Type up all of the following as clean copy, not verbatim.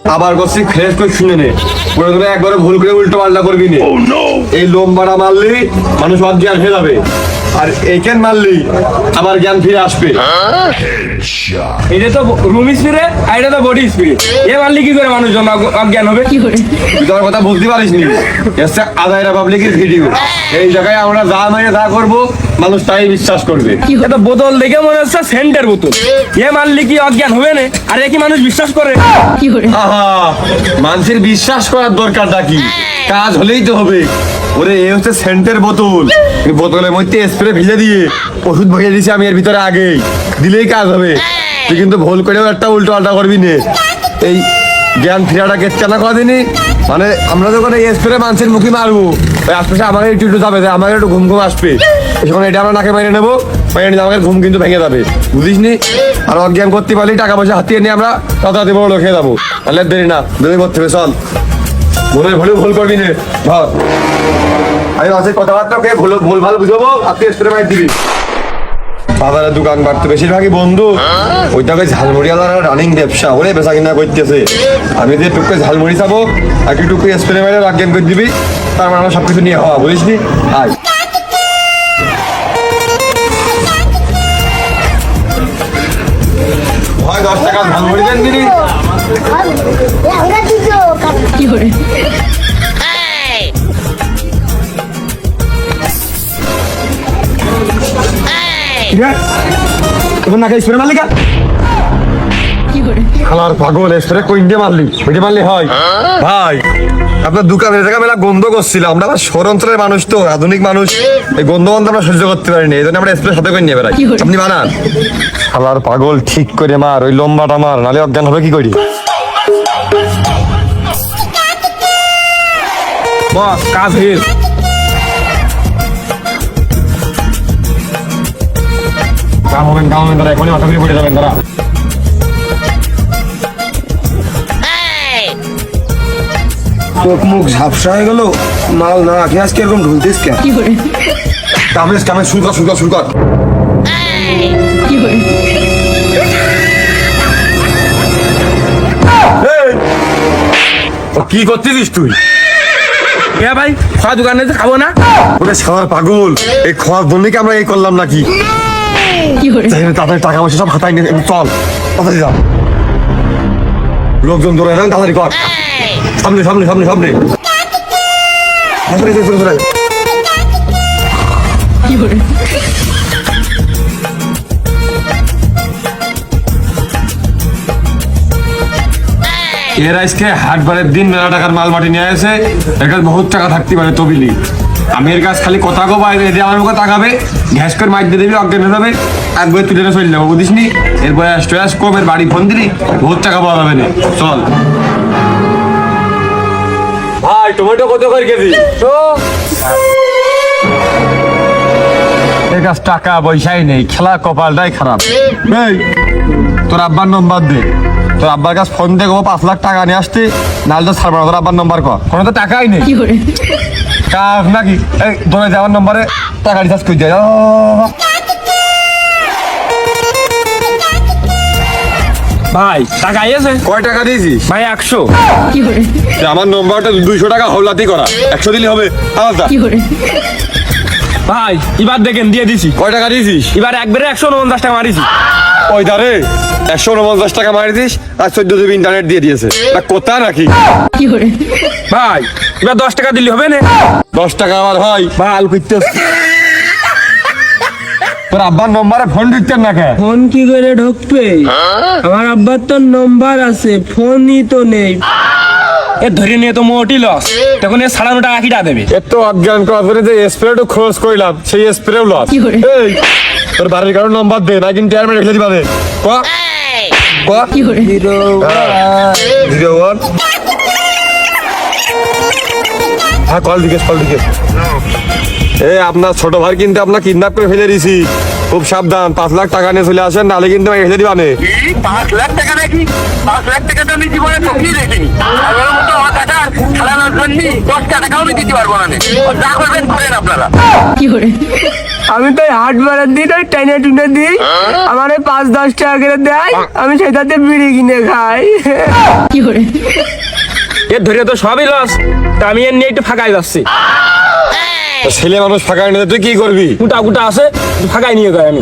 আবার করছি ফ্রেশ করে শুনে নে, পরে ধরে একবারে ভুল করে উল্টো পাল্টা করবি না। এই লোমবাড়া মারলি মানুষ অজ্ঞান হয়ে যাবে, আর এইখান মারলি আমার জ্ঞান ফিরে আসবে। এটা তো রুম স্প্রে আর এটা তো বডি স্প্রে। এ মারলে কি করে মানুষজন অজ্ঞান হবে? তুই তোমার কথা বুঝতে পারিস নি, এসছে আদায় পাবলিকের ভিডিও। এই জায়গায় আমরা যা মানে যা করবো মানুষ তাই বিশ্বাস করবে। এটা বোতল দেখে মনে হচ্ছে সেন্টের বোতল। এ মারলে কি অজ্ঞান হবে না? আর এ কি মানুষ বিশ্বাস করে? আহা, মানুষের বিশ্বাস করার দরকারটা কি? কাজ হলেই তো হবে। ওরে এ হচ্ছে সেন্টের বোতল, এই বোতলের মধ্যে স্প্রে ভিজে দিয়ে ওষুধ ভরিয়ে দিছি আমি এর ভিতরে, আগেই দিলেই কাজ হবে। তুই কিন্তু ভুল করেও একটা উল্টো পাল্টা করবি না। এই জ্ঞান ফেরাটা কেটে না কদিনই, মানে আমরা যখন এই স্প্রে মানুষের মুখে মারবো, ওই আশপাশে আমাকে একটু একটু যাবে, আমাকে একটু ঘুম ঘুম আসবে, যখন এটা আমরা নাকে মেরে নেবো, মেরে নিলে আমাকে ঘুম কিন্তু ভেঙে যাবে, বুঝিস নি? আর অজ্ঞান করতে পারলেই টাকা পয়সা হাতিয়ে নিয়ে আমরা তাড়াতাড়ি বড় লোক হয়ে যাবো। তাহলে দেরি না, দেরি করতে হবে, চল। মনে ভুলে ভুল করবি না, ধর আমি মাছের কথাবার্তা ওকে ভুল ভালো বুঝাবো, আর তুই স্প্রে মার দিবি। বাজারের দোকান বাড়তে বেশিরভাগই বন্ধু, ওইটাকে ঝালমুড়িওয়ালার রানিং ব্যবসা, ওরে বেচা কিনা করতেছে। আমি যে টুকরে ঝালমুড়ি চাবো, একটু টুকরে স্প্রে মেরে অজ্ঞান করে দিবি, তার মানে আমরা সবকিছু নিয়ে হওয়া, বুঝিস নি? আয় হয় 10 টাকা ঝালমুড়ি দেন দিদি। তোমার নাকি স্প্রে মারলি কা? খালার পাগল, স্প্রে কই দিয়ে মারলি? ওইটা মারলি হয়? ভাই আপনার দোকানের জায়গা মেলা গন্ধ করছিল, আমরা আবার শহর অঞ্চলের মানুষ তো, আধুনিক মানুষ, এই গন্ধ গন্ধ আমরা সহ্য করতে পারিনি, এই জন্য আমরা স্প্রে সাথে করে নিয়ে বেড়াই। আপনি বানান। খালার পাগল, ঠিক করে মার, ওই লম্বাটা মার, নালে অজ্ঞান হবে কি করি? বস কাজ হয়ে কাম হবেন তারা, এখনই মাথা ঘুরে পড়ে যাবেন তারা। চোখ মুখ ঝাপসা হয়ে গেল, মাল না খেয়ে আজকে এরকম ঢুলতিস কেন? কামে শুরু কর। কি করতেছিস তুই? এ ভাই খাওয়া দোকানে যে খাবো না? ওরে খাওয়ার পাগল, এই খাওয়ার জন্য কি আমরা এই করলাম নাকি? তাড়াতাড়ি টাকা পয়সা সব হাতায় নিয়ে চল, তাড়াতাড়ি যা। লোকজন ধরে এলেন, তাড়াতাড়ি কর। সামনে তাড়াতাড়ি চলে। এর আজকে হাটবারের দিন মেলা টাকার মাল মাটি নিয়ে আসে, এর কাছে বহুত টাকা থাকতে পারে তবিলি। আমি এর কাছে খালি কথা কো বাইরে দিয়ে আমার মুখে তাকাবে, ঘ্যাস করে মাইক দিয়ে দিবি, অজ্ঞান হয়ে যাবে, একবার তুলে চলে যাবো, বুঝিস নি? এর বয়স টয়াস কম, এর বাড়ি ফোন দিলি, বহুত টাকা পাওয়া যাবে না। চল ভাই, টমেটো কত করে কেজি? এর কাছে টাকা পয়সাই নেই, খেলা কপালটাই খারাপ। এই তোর আব্বার নম্বর দে, তোর আব্বার কাছে ফোন দিয়ে 5 লাখ টাকা নিয়ে আসতে, নাহলে তো ছাড়বো না। তোর আব্বার নম্বর কর, কোনো তো টাকাই নেই, কাজ নাকি? এই ধরে যাওয়ার নম্বরে টাকা রিচার্জ করে দেয়। ভাই টাকা এসে কয় টাকা দিয়েছিস? ভাই 100। আমার নম্বরটা 200 টাকা হলাতি করা, 100 দিলে হবে। আলাদা ভাই এবার দেখেন দিয়ে দিছি। কয় টাকা দিয়েছিস? এবার একবারে 149 টাকা মারিছি। ওই ধারে 149 টাকা মারি দিস, আর 14 জিবি ইন্টারনেট দিয়ে দিয়েছে, না কোথা নাকি? ভাই এবার 10 টাকা দিলে হবে না? 10 টাকা আমার ভাই ভাল করতে তোর আব্বার নম্বরে ফোন দিতেন না কে? ফোন কি করে ঢুকবে? আমার আব্বার তো নম্বর আছে, ফোনই তো নেই। এ ধরে নিয়ে তো মোটি লস, তখন এ 97 টাকা কিটা দেবে? এত অজ্ঞান করার পরে যে স্প্রেটা খরচ করলাম, সেই স্প্রেও লস। এই তোর বাড়ির কারোর নম্বর দে, না কিন্তু টেয়ারমেন্ট রেখে দিবা দে। ক 01 হ্যাঁ, কল দিকে। এই আপনার ছোট ভাই কিন্তু আপনার কিডন্যাপ করে ফেলে দিছি, খুব সাবধান। 5 লাখ টাকা নিয়ে চলে আসেন, নাহলে কিন্তু রেখে দিবা নে। 5 লাখ টাকা নাকি? 5 লাখ টাকা তো আমি জীবনে চোখেই দেখিনি। আমার মতো আমার টাকা খেলানোর জন্য 10 টাকাও আমি দিতে পারবো না। যা করবেন করেন আপনারা। আমি তো হাট বাড়ার দিন ওই টেনে টুনে দিই, আমার 5-10 টাকা করে দেয়, আমি সেটাতে বিড়ি কিনে খাই। এর ধরে তো সবই লস, তা আমি এর নিয়ে একটু ফাঁকাই যাচ্ছি। ছেলে মানুষ ফাঁকা নিয়ে তুই কি করবি? গুটা গুটা আছে, একটু ফাঁকাই নিয়ে যাই আমি।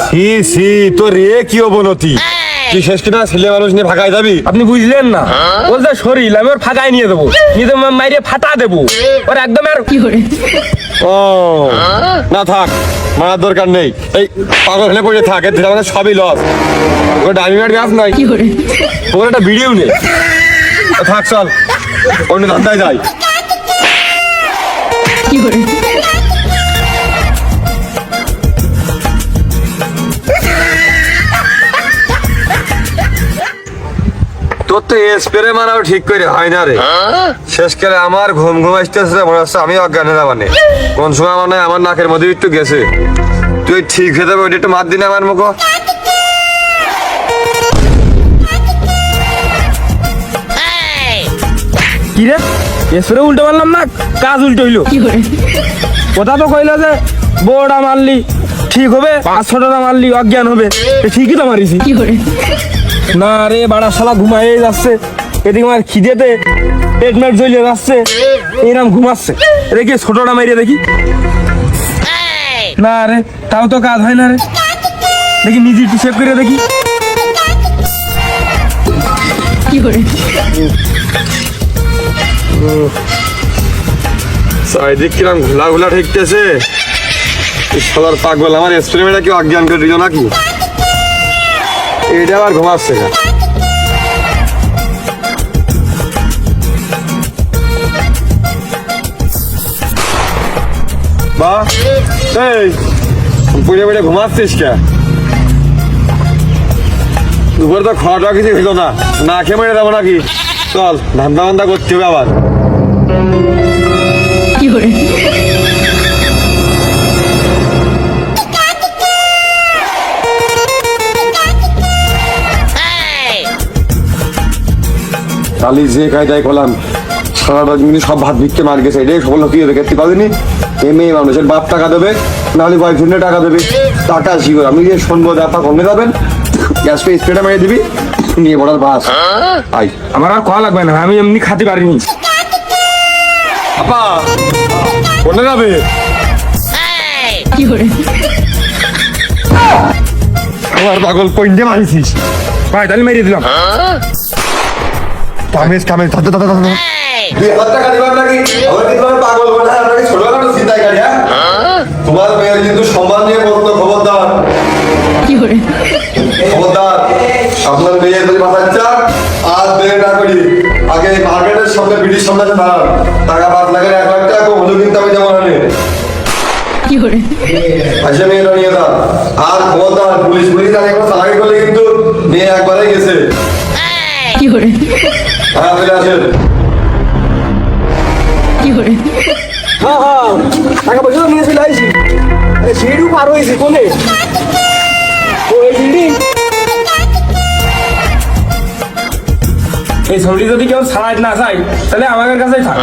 সি সি তোর রে কি অবনতি, তুই শেষ কিনা ছেলে মানুষ নিয়ে ফাঁকায় যাবি? আপনি বুঝলেন না, ওর যে শরীর আমি ওর ফাঁকাই নিয়ে দেবো, নিয়ে দেবো মাইরে ফাটা দেবো ওর একদম। আর ও না থাক, মারার দরকার নেই, এই পাগল হলে পড়ে থাক, এর মানে সবই লস। ওর ডাইমিনার ব্যাস নাই, ওর একটা ভিডিও নেই। থাক চল অন্য ধান্দায় যাই। তোর তো স্প্রে মারাও ঠিক করে হয় না রে। শেষ করে আমার ঘুম ঘুম আসতেছে, মনে হচ্ছে আমি অজ্ঞান হয়ে যাবানে। কোন সময় মানে আমার নাকের মধ্যে একটু গেছে। তুই ঠিক হয়ে যাবে, ওইটা একটু মার দিন আমার মুখ। কি রে, এসরে উল্টো মারলাম না, কাজ উল্টো হইলো। কথা তো কইলো যে বড়টা মারলি ঠিক হবে, আর ছোটটা মারলি অজ্ঞান হবে, ঠিকই তো মারিছি। না রে বাড়া শালা ঘুমাই যাচ্ছে, এদিকে আমার খিদেতে পেট মেট জ্বলে যাচ্ছে, এরকম ঘুমাচ্ছে। দেখি ছোটটা মারিয়ে দেখি। না রে তাও তো কাজ হয় না রে, দেখি নিজে একটু সেভ করে দেখি। চারিদিক কিরম ঘোলা ঘোলা ঠেকতেছে। সবার পাগল আমার স্প্রেটা কি অজ্ঞান করে দিল নাকি? এটা আবার ঘুমাচ্ছে না। বা এই পুড়ে পুড়ে ঘুমাচ্ছিস কে? দুপুরে তো খাওয়া দাওয়া কিছু হইলো না, না খেয়ে মেরে যাবো নাকি? চল ধান্দা বান্দা করতে হবে আবার। কালি যে কায়দায় করলাম, সারা রজমিনি সব ভাত ভিক্ষে মার গেছে, এটাই সফল কি হবে? দেখতে পাবিনি এ মেয়ে মানুষের বাপ টাকা দেবে, নাহলে বয়ফ্রেন্ডে টাকা দেবে, টাকা শিখো। আমি যে শুনবো ব্যাপার কমে যাবেন, গ্যাসটা স্প্রেটা মেরে দিবি, নিয়ে বড়ার বাস। আই আমার আর খাওয়া লাগবে না, আমি এমনি খাতে পারিনি। আপা কোনে যাবে? আমার পাগল পয়েন্টে মারিছিস ভাই, তাহলে মেরিয়ে দিলাম। কামেজ কামেজ ধর ধর ধর ধর। 2000 টাকা দিবার নাকি? আমার কি তোমার পাগল মনে হয়? আপনাকে ছোটখাটো চিন্তাই করি। হ্যাঁ তোমার মেয়ের কিন্তু সম্মান নিয়ে বলতো, খবরদার খবরদার। আপনার মেয়ের যদি মাথায় চাপ আজ বের না করি, আগে মার্কেটের সামনে ব্রিটিশ সামনে দাঁড়ান, টাকা 5 লাখের 1 লাখ টাকা হলো কিন্তু আমি যেমন আনে আচ্ছা মেয়েটা নিয়ে যান। আর খবরদার পুলিশ পুলিশ আর এখন চালাকি করলে কিন্তু মেয়ে একবারে গেছে। হ্যাঁ চলে আসেন। টাকা পয়সা নিয়ে চলে আসি, সিঁড়িও পার হয়েছি কোনে এই ছবি যদি কেউ ছাড়াই না চাই তাহলে আমাদের কাছেই থাক,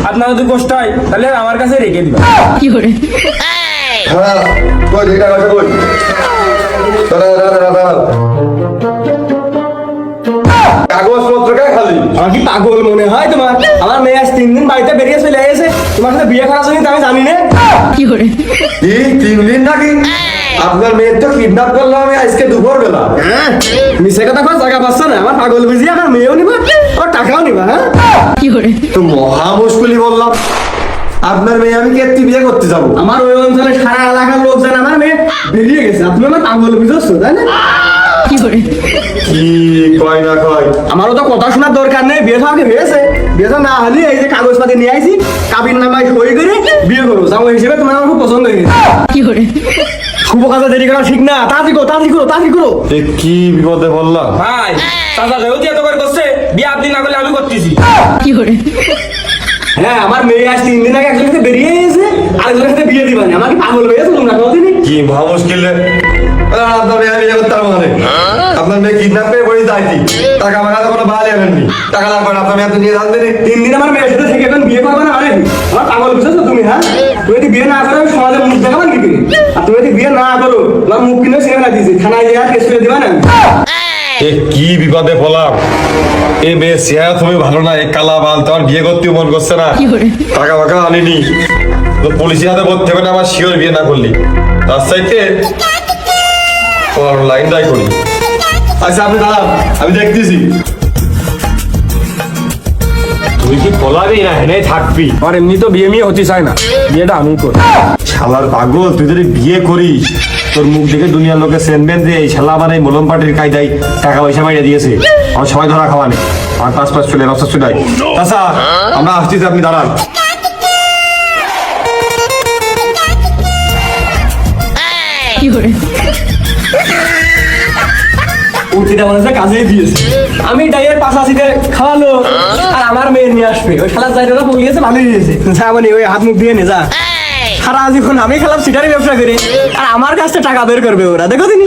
আপনার যদি কষ্ট হয় তাহলে আমার কাছে রেখে দিবেন। হ্যাঁ কই দেখটা কথা কই, দাঁড়া দাঁড়া দাঁড়া। কাগজপত্র কে খালি? আমার কি পাগল মনে হয় তোমার? আমার মেয়ে আজ 3 দিন বাড়িতে বেরিয়ে চলে গেছে, তোমার সাথে বিয়ে করার জন্য আমি জানি না। কি 3 দিন নাকি? আপনার মেয়ের তো কিডন্যাপ করলাম আমি আজকে দুপুর বেলা। মিশে কথা কোনো জায়গা পাচ্ছ না, আমার পাগল বুঝি আমার মেয়েও নিবা আর টাকাও নিবা। হ্যাঁ তো মহা মুশকিলই বললাম, আপনার মেয়ে আমি কেটে বিয়ে করতে যাবো? আমার ওই অঞ্চলে সারা এলাকার লোক জানে আমার মেয়ে বেরিয়ে গেছে, তুমি আমার পাগল বুঝছো তাই না? কি কয় না কয়? আমারও তো কথা শোনার দরকার নেই, বিয়ে সামনে হয়েছে, বিয়ে না হলে এই যে কাগজপাতি নিয়ে আইছি, কাবির নামায় সই করে বিয়ে করবো, জামাই হিসেবে তোমার আমার খুব পছন্দ হয়ে গেছে। শুভ কাজে দেরি করা ঠিক না, তাড়াতাড়ি করো তাড়াতাড়ি করো তাড়াতাড়ি করো। কি বিপদে বললাম ভাই, চাচা যেহেতু এত করে করছে, বিয়ে আপনি না করলে আমি করতেছি। হ্যাঁ আমার মেয়ে আজ 3 দিন আগে একজনের সাথে বেরিয়ে গেছে, আরেকজনের সাথে বিয়ে দিবানি, আমার কি পাগল হয়ে গেছে তোমরা কোনদিনই? কি মহা মুশকিল রে। আপনার মেয়ে বিয়ে করতে পারবো না। আপনার মেয়ে কিডন্যাপ করে বলে যাইতি টাকা মাকা তো কোনো বাড়ি আনেননি, টাকা লাগবে না, আপনার মেয়ে তো নিয়ে জানবেন। 3 দিন আমার মেয়ের সাথে থেকে এখন বিয়ে করবে না মানে আমার পাগল বুঝেছো তুমি? হ্যাঁ, তুমি যদি বিয়ে না করো আমি সমাজে মুখ দেখাবার কি করে? আর তুমি যদি বিয়ে না করো তোমার মুখ কিনে সিনেমা দিয়েছি, থানায় গিয়ে কেস করে দিবা না? এ কি বিপদে পড়লাম। এই মেয়ে চেহারা তুমি ভালো না, এই কালা বাল, তোমার বিয়ে করতেও মন করছে না, টাকা ফাকা আনিনি তো পুলিশের হাতে বলতে হবে না আমার শিওর বিয়ে না করলি, তার চাইতে লাইন দায় করি। আচ্ছা আপনি দাঁড়ান, আমি দেখতেছি। তুই কি পলাবি না হেনে থাকবি? আর এমনি তো বিয়ে মিয়ে হতে চায় না, বিয়েটা আমি করি। শালার পাগল, তুই যদি বিয়ে করিস তোর মুখ দেখে দুনিয়ার লোকে সেনবেন যে এই শালা আমার এই মলম পাটির কায়দায় টাকা পয়সা মাইরে দিয়েছে, আমার সবাই ধরা খাওয়া নেই, আমার পাঁচ চলে ব্যবসা চুলাই। আচ্ছা আমরা আসতেছি, আপনি দাঁড়ান। উঠিটা মনে হচ্ছে কাজেই দিয়েছে। আমি ডাইয়ের পাশাপাশিতে খাওয়ালো আর আমার মেয়ে নিয়ে আসবে, ওই শালার জায়গাটা পড়ে গেছে, ভালোই দিয়েছে। যা মানে ওই হাত মুখ দিয়ে নে যা। সারা জীবন আমি খেলাম সিটারি ব্যবসা করি আর আমার কাছে টাকা বের করবে ওরা, দেখো দিন।